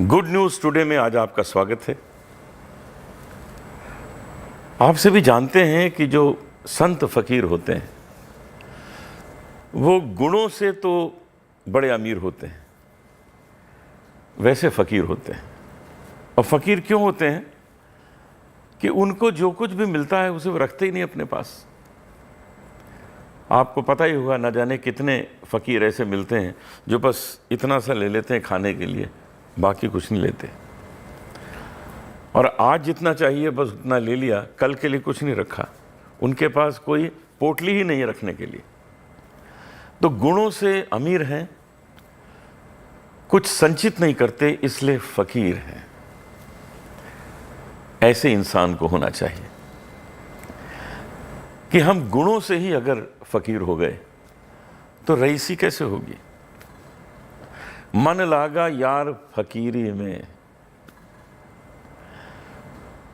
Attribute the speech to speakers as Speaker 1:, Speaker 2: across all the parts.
Speaker 1: Good news today में आज आपका स्वागत है। आप सभी जानते हैं कि जो संत फकीर होते हैं वो गुणों से तो बड़े अमीर होते हैं, वैसे फकीर होते हैं। और फकीर क्यों होते हैं कि उनको जो कुछ भी मिलता है उसे वो रखते ही नहीं अपने पास। आपको पता ही होगा, न जाने कितने फकीर ऐसे मिलते हैं जो बस इतना सा ले लेते हैं खाने के लिए, बाकी कुछ नहीं लेते। और आज जितना चाहिए बस उतना ले लिया, कल के लिए कुछ नहीं रखा। उनके पास कोई पोटली ही नहीं है रखने के लिए। तो गुणों से अमीर हैं, कुछ संचित नहीं करते, इसलिए फकीर हैं। ऐसे इंसान को होना चाहिए कि हम गुणों से ही अगर फकीर हो गए तो रईसी कैसे होगी। मन लागा यार फकीरी में।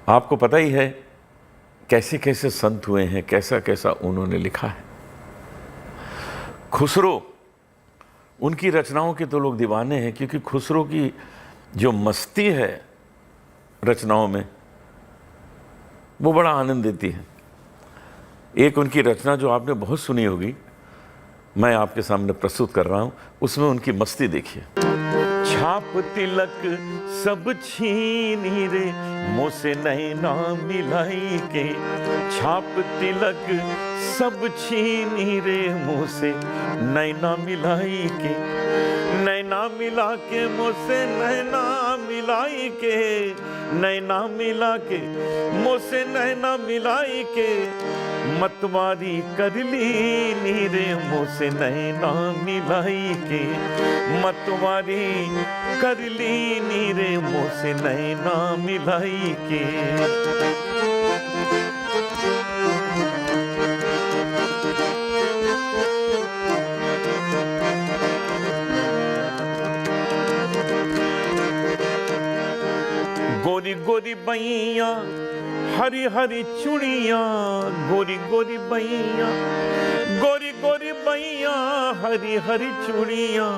Speaker 1: आपको पता ही है कैसे कैसे संत हुए हैं, कैसा कैसा उन्होंने लिखा है। खुसरो, उनकी रचनाओं के तो लोग दीवाने हैं, क्योंकि खुसरो की जो मस्ती है रचनाओं में वो बड़ा आनंद देती है। एक उनकी रचना जो आपने बहुत सुनी होगी, मैं आपके सामने प्रस्तुत कर रहा हूं, उसमें उनकी मस्ती देखिए। छाप तिलक सब छीनी रे, मुँह से नैना मिलाई के। छाप तिलक सब छीनी रे, मुँह से नैना मिलाई के। नैना मिला के मुँह से नैना मिलाई के। नैना मिला के मुँह से नैना मिलाई के। मतवारी कर ली नीरे, मुँह से नैना मिलाई के। मतवारी कर ली नीरे, मुँह से नैना मिलाई के। गोरी गोरी बैया हरी हरी चूड़िया, गोरी गोरी बैया, गोरी गोरी बैया हरी हरी चूड़िया।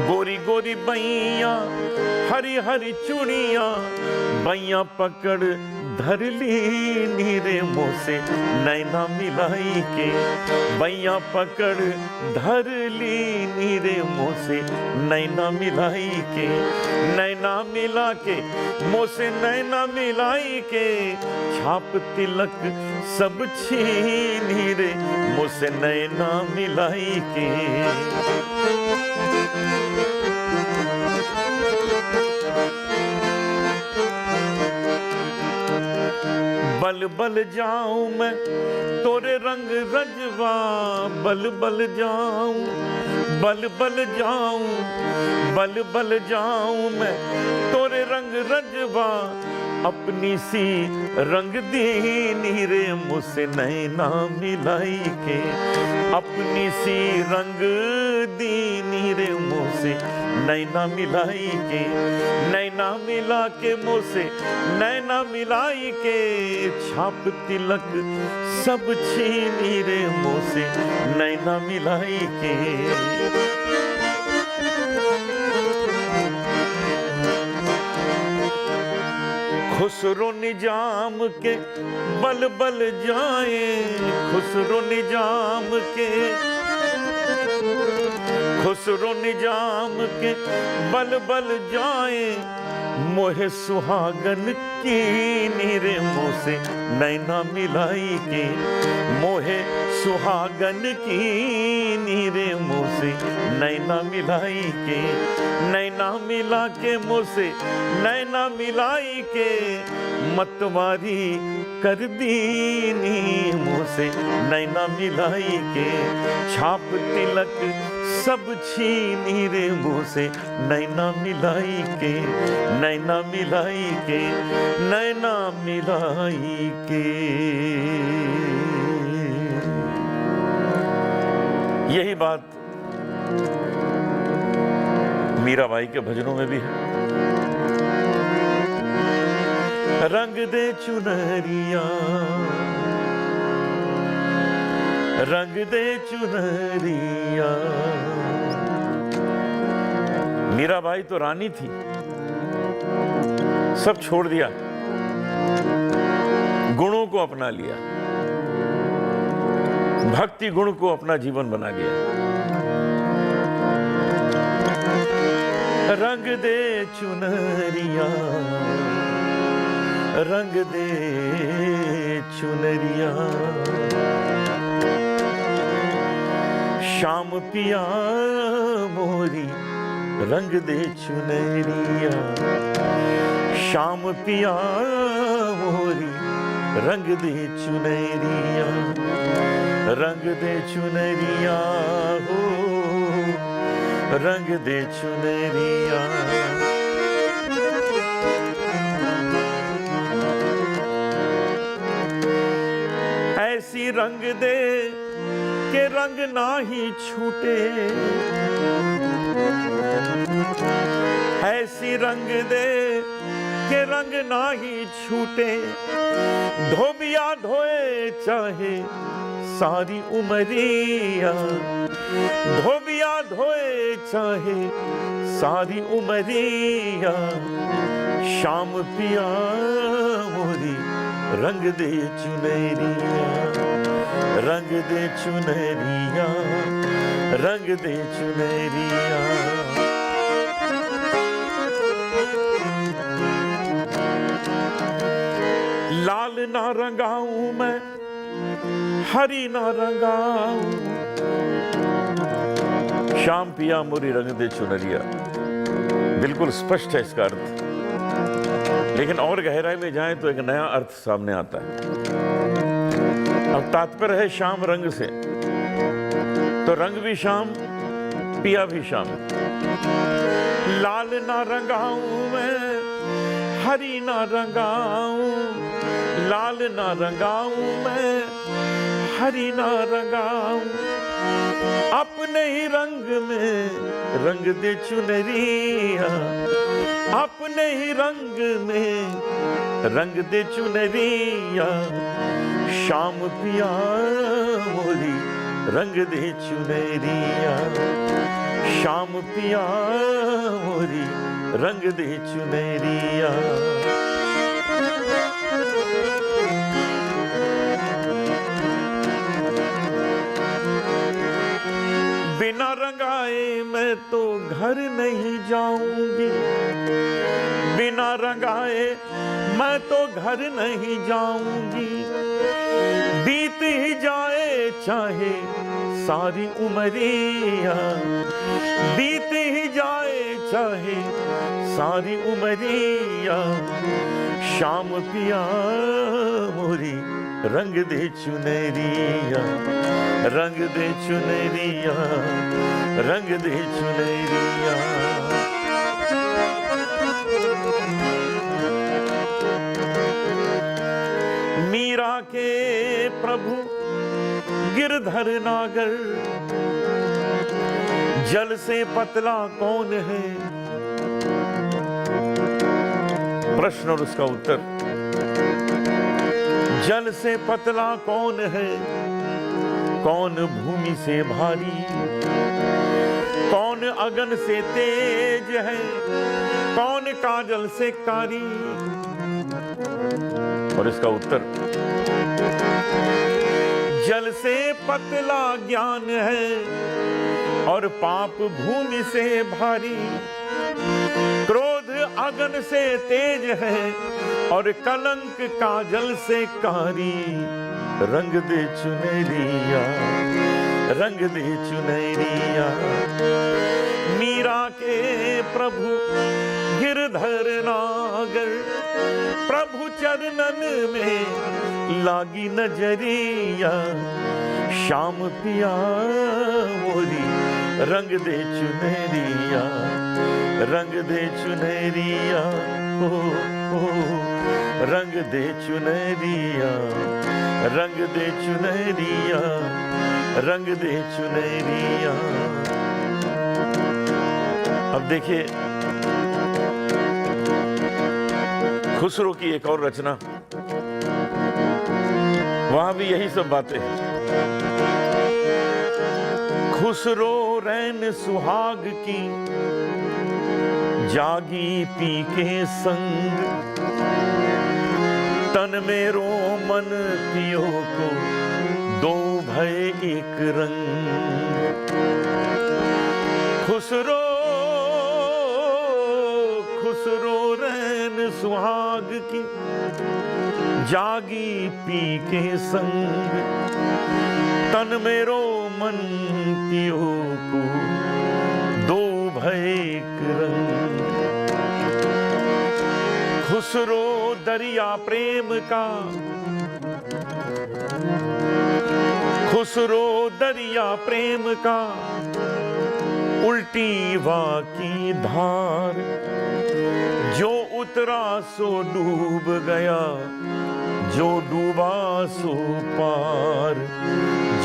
Speaker 1: गोरी गोरी बैया हरी हरी चूड़िया, बैया पकड़ धर ली नीरे, मुँह से नैना मिलाई के। बैया पकड़ धर ली नीरे, मुँह से नैना मिलाई के। नैना मिला के मुँह से नैना मिलाई के। छाप तिलक सब छीनी रे, मुँह से नैना मिलाई के। बल बल जाऊं मैं तोरे रंग रजवा, बल बल जाऊं, बल बल जाऊं, बल बल जाऊं मैं तोरे रंग रजवा। अपनी सी रंग दीनी रे, मुँह से नैना मिलाई के। अपनी सी रंग दीनी रे, मुँह से नैना मिलाई के। नैना मिला के मुँह से नैना मिलाई के। छाप तिलक सब छीनी रे, मुँह से नैना मिलाई के। खुसरो निजाम के बल बल जाए, खुसरो निजाम के, खुसरो निजाम के बल बल जाए। मोहे सुहागन की नीरे, मुँह से नैना मिलाई के। मोहे सुहागन की नीरे, मुँह से नैना मिलाई के। नैना मिला के मुँह से नैना मिलाई के। मतवारी कर दीनी, मुँह से नैना मिलाई के। छाप तिलक सब छीनी रे, मुँह से नैना मिलाई के। नैना मिलाई के, नैना मिलाई के। यही बात मीराबाई के भजनों में भी है। रंग दे चुनरिया, रंग दे चुनरिया। मीराबाई तो रानी थी, सब छोड़ दिया, गुणों को अपना लिया, भक्ति गुण को अपना जीवन बना लिया। रंग दे चुनरिया, रंग दे चुनरिया, श्याम पिया मोरी रंग दे चुनरिया, श्याम पिया मोरी रंग दे चुनरिया, रंग दे चुनरिया हो, रंग दे चुनरिया। ऐसी रंग दे के रंग ना ही छूटे, ऐसी रंग दे के रंग ना ही छूटे, धोबिया धोए चाहे सारी उमरिया, धोबिया धोए चाहे सारी उमरिया, श्याम पिया मोरी रंग दे चुनरिया, रंग दे चुनरिया, रंग दे चुनरिया। लाल ना रंगाऊं मैं, हरी ना रंगाऊं, श्याम पिया मोरी रंग दे चुनरिया। बिल्कुल स्पष्ट है इसका अर्थ, लेकिन और गहराई में जाएं तो एक नया अर्थ सामने आता है। अब तात्पर्य है श्याम रंग से, तो रंग भी श्याम, पिया भी श्याम। लाल ना रंगाऊं मैं, हरी ना रंगाऊं, लाल ना रंगाऊं मैं, हरी ना रंगाऊं, अपने ही रंग में रंग दे चुनरिया, अपने ही रंग में रंग दे चुनरिया, श्याम पिया मोरी रंग दे चुनरिया, श्याम पिया मोरी रंग दे चुनरिया। बिना रंगाए मैं तो घर नहीं जाऊंगी, बिना रंगाए मैं तो घर नहीं जाऊंगी, बीत ही जाए चाहे सारी उमरिया, बीत ही जाए चाहे सारी उमरिया, श्याम पिया मोरी रंग दे चुनरिया, रंग दे चुनरिया, रंग दे चुनरिया। मीरा के प्रभु गिरधर नागर, जल से पतला कौन है? प्रश्न और उसका उत्तर। जल से पतला कौन है? कौन भूमि से भारी? कौन अगन से तेज है? कौन काजल से कारी? और इसका उत्तर, जल से पतला ज्ञान है और पाप भूमि से भारी, क्रोध अगन से तेज है और कलंक काजल से कारी, रंग दे चुनरिया, रंग दे चुनरिया। मीरा के प्रभु गिरधर नागर, प्रभु चरणन में लागी नजरिया, श्याम पिया मोरी रंग दे चुनरिया, रंग दे चुनरिया, ओ रंग दे चुनरिया, रंग दे चुनरिया, रंग दे चुनरिया। अब देखिए खुसरो की एक और रचना, वहां भी यही सब बातें हैं। खुसरो रैन सुहाग की जागी पी के संग, तन मेरो मन पियो को, दो भय एक रंग। खुसरो खुसरो रैन सुहाग की, जागी पी के संग, तन मेरो मन पियो को, दो भय एक रंग। खुसरो दरिया प्रेम का, खुसरो दरिया प्रेम का, उल्टी वा की धार, जो उतरा सो डूब गया, जो डूबा सो पार,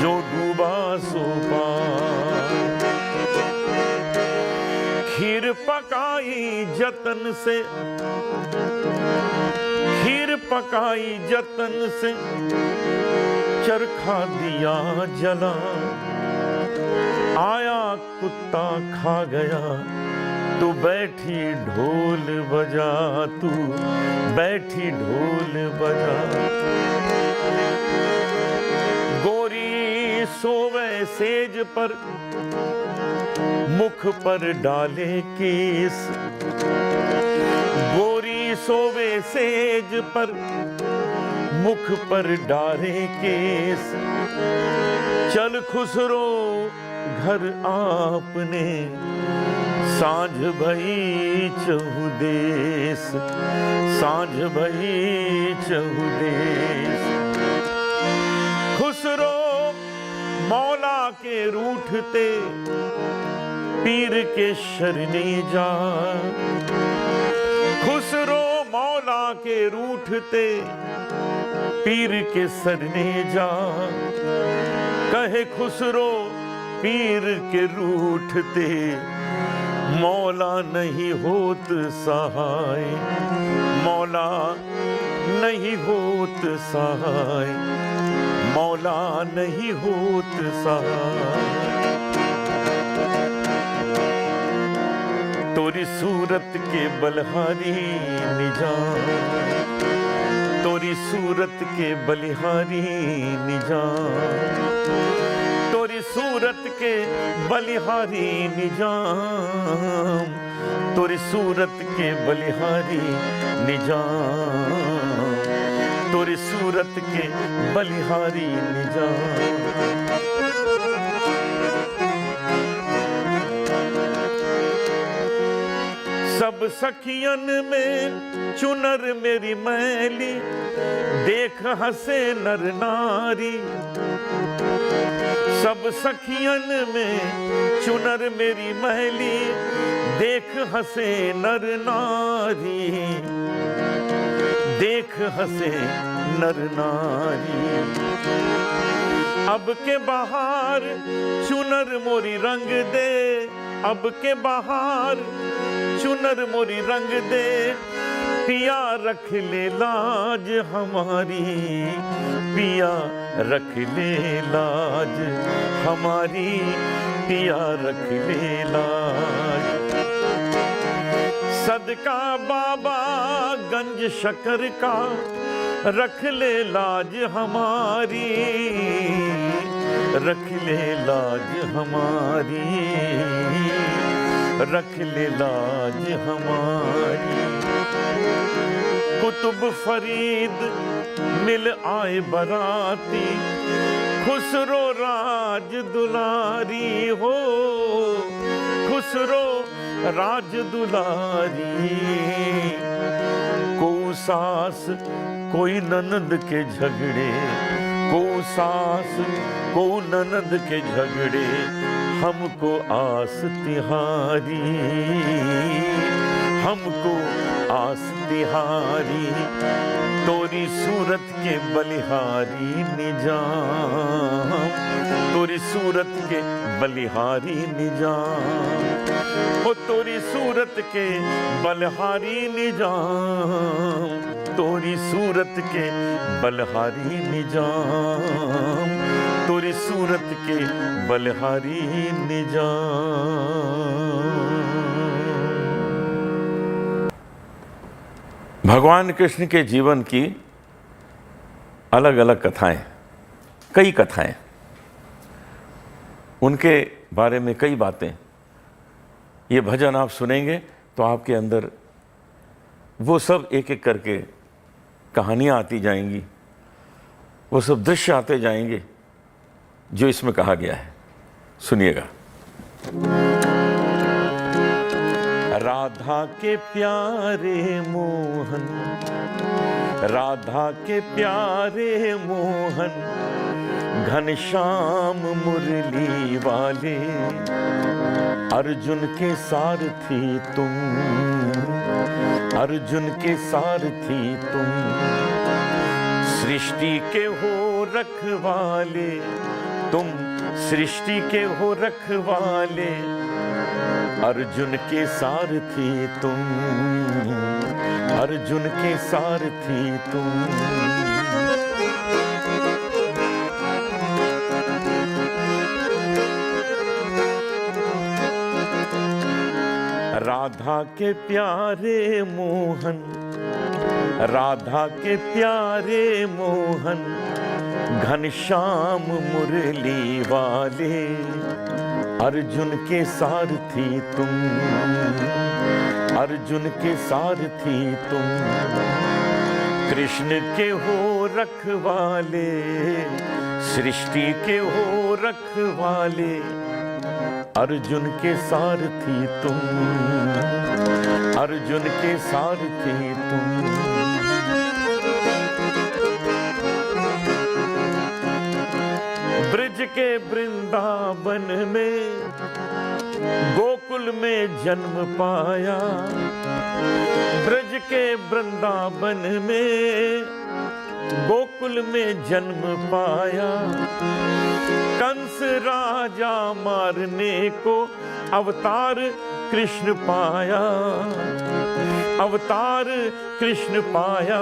Speaker 1: जो डूबा सो पार। खीर पकाई जतन से, खीर पकाई जतन से, चरखा दिया जला, आया कुत्ता खा गया, तू बैठी ढोल बजा, तू बैठी ढोल बजा। गोरी सोवे सेज पर, मुख पर डाले केस, गोरी सोवे सेज पर, मुख पर डाले केस। चल खुसरो घर आपने, साँझ भई चहुदेस, साँझ भई चहुदेस। खुसरो मौला के रूठते, पीर के शरणे जा। खुसरो मौला के रूठते, पीर के शरणे जा। कहे खुसरो पीर के रूठते, मौला नहीं होत सहाय, मौला नहीं होत सहाय, मौला नहीं होत सहाय। तोरी सूरत के बलिहारी निजाम, तोरी सूरत के बलिहारी निजाम, तोरी सूरत के बलिहारी निजाम, तोरी सूरत के बलिहारी निजाम, तोरी सूरत के बलिहारी निजाम। सब सखियन में चुनर मेरी मैली, देख हंसे नर नारी। सब सखियन में चुनर मेरी मैली, देख हंसे नर नारी, देख हंसे नर नारी। अब के बहार चुनर मोरी रंग दे, अब के बहार चुनर मोरी रंग दे। पिया रख ले लाज हमारी, पिया रख ले लाज हमारी, पिया रख ले लाज। सदका बाबा गंज शकर का, रख ले लाज हमारी, रख ले लाज हमारी, रख ले लाज हमारी। कुतुब फरीद मिल आए बराती, खुसरो राज दुलारी हो, खुसरो राज दुलारी। को सास कोई ननद के झगड़े, को सास को ननद के झगड़े, हमको आस तिहारी, हमको आस तिहारी। तोरी सूरत के बलिहारी निजाम, तोरी सूरत के बलिहारी निजाम, ओ तोरी सूरत के बलिहारी निजाम, तोरी सूरत के बलिहारी निजाम, तोरी सूरत के बलिहारी निजाम। भगवान कृष्ण के जीवन की अलग अलग कथाएं, कई कथाएं, उनके बारे में कई बातें। ये भजन आप सुनेंगे तो आपके अंदर वो सब एक एक करके कहानियां आती जाएंगी, वो सब दृश्य आते जाएंगे जो इसमें कहा गया है। सुनिएगा। राधा के प्यारे मोहन, राधा के प्यारे मोहन, घनश्याम मुरली वाले, अर्जुन के सारथी तुम, अर्जुन के सारथी तुम, सृष्टि के हो रखवाले तुम, सृष्टि के हो रखवाले, अर्जुन के सारथी तुम, अर्जुन के सारथी तुम। राधा के प्यारे मोहन, राधा के प्यारे मोहन, घनश्याम मुरली वाले, अर्जुन के सारथी तुम, अर्जुन के सारथी तुम, कृष्ण के हो रखवाले, सृष्टि के हो रखवाले, अर्जुन के सारथी तुम, अर्जुन के सारथी तुम। ब्रज के वृंदावन में, गोकुल में जन्म पाया, ब्रज के वृंदावन में, गोकुल में जन्म पाया, कंस राजा मारने को अवतार कृष्ण पाया, अवतार कृष्ण पाया,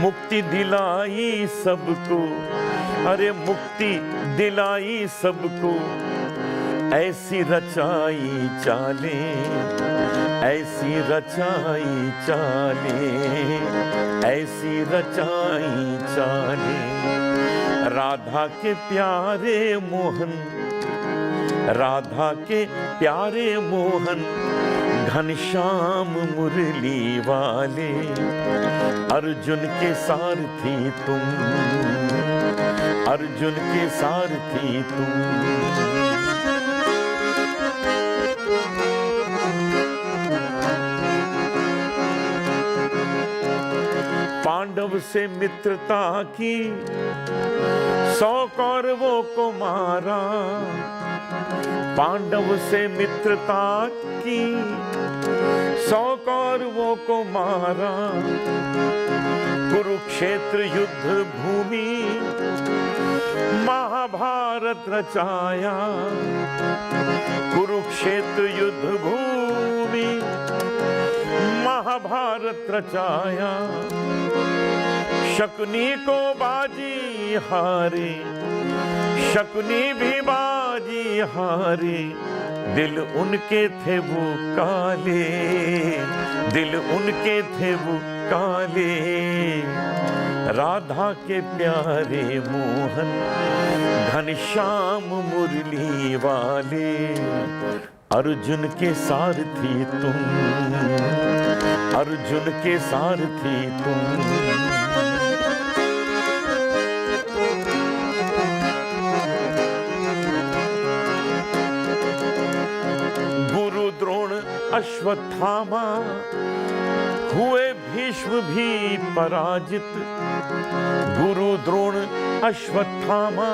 Speaker 1: मुक्ति दिलाई सबको, अरे मुक्ति दिलाई सबको, ऐसी रचाई चाले, ऐसी रचाई चाले, ऐसी रचाई चाले। राधा के प्यारे मोहन, राधा के प्यारे मोहन, घनश्याम मुरली वाले, अर्जुन के सारथी तुम, अर्जुन के सारथी तुम। पांडव से मित्रता की, 100 कौरवों को मारा, पांडव से मित्रता की, 100 कौरवों को मारा, कुरुक्षेत्र युद्ध भूमि, महाभारत रचाया, कुरुक्षेत्र युद्ध भूमि, महाभारत रचाया, शकुनी को बाजी हारे, शकुनी भी बाजी हारे, दिल उनके थे वो काले, दिल उनके थे वो काले। राधा के प्यारे मोहन, घनश्याम मुरली वाले, अर्जुन के सारथी तुम, अर्जुन के सारथी तुम। गुरु द्रोण अश्वत्थामा, हुए भीष्म भी पराजित, गुरु द्रोण अश्वत्थामा,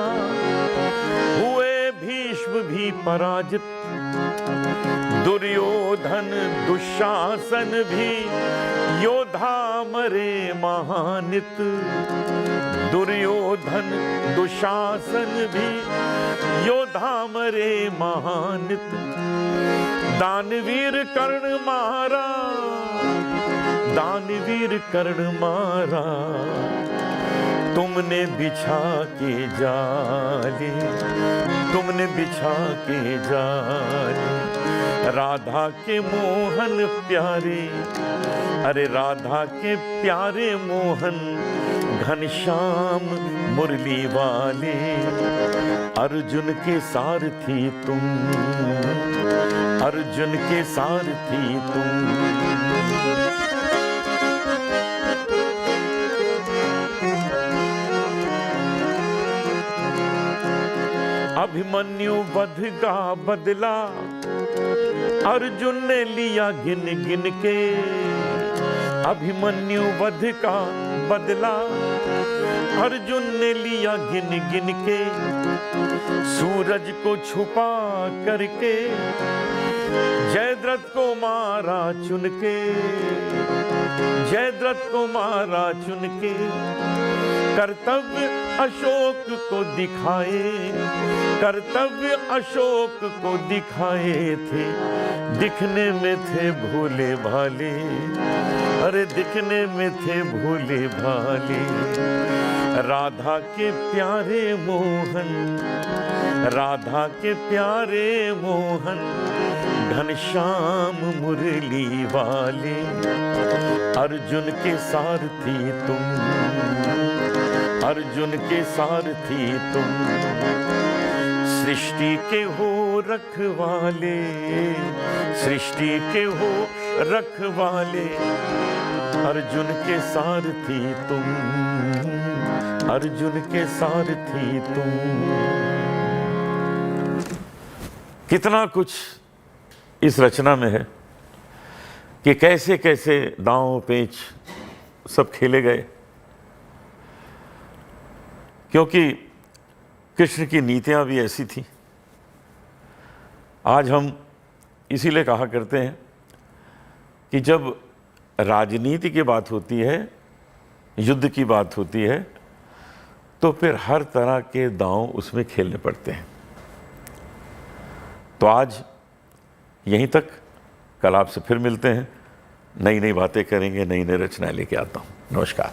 Speaker 1: हुए भीष्म भी पराजित, दुर्योधन दुशासन भी योद्धा मरे महानित, दुर्योधन दुशासन भी योद्धा मरे महानित, दानवीर कर्ण मारा, दानवीर कर्ण मारा, तुमने बिछा के जाले, तुमने बिछा के जाने। राधा के मोहन प्यारे, अरे राधा के प्यारे मोहन घनश्याम मुरली वाले, अर्जुन के सारथी तुम, अर्जुन के सारथी तुम। अभिमन्यु वध का बदला अर्जुन ने लिया गिन गिन के, अभिमन्यु वध का बदला अर्जुन ने लिया गिन गिन के। सूरज को छुपा करके जयद्रथ को मारा चुन के, जयद्रथ को मारा चुन के। कर्तव्य अशोक को दिखाए, कर्तव्य अशोक को दिखाए थे, दिखने में थे भोले भाले, अरे दिखने में थे भोले भाले। राधा के प्यारे मोहन, राधा के प्यारे मोहन घनश्याम मुरली वाले, अर्जुन के सारथी तुम, अर्जुन के सारथी तुम। सृष्टि के हो रखवाले, सृष्टि के हो रखवाले, अर्जुन के सारथी तुम, अर्जुन के सारथी तुम। कितना कुछ इस रचना में है कि कैसे कैसे दांव पेच सब खेले गए, क्योंकि कृष्ण की नीतियां भी ऐसी थी। आज हम इसीलिए कहा करते हैं कि जब राजनीति की बात होती है, युद्ध की बात होती है, तो फिर हर तरह के दांव उसमें खेलने पड़ते हैं। तो आज यहीं तक, कल आपसे फिर मिलते हैं, नई नई बातें करेंगे, नई नई रचनाएं लेके आता हूँ। नमस्कार।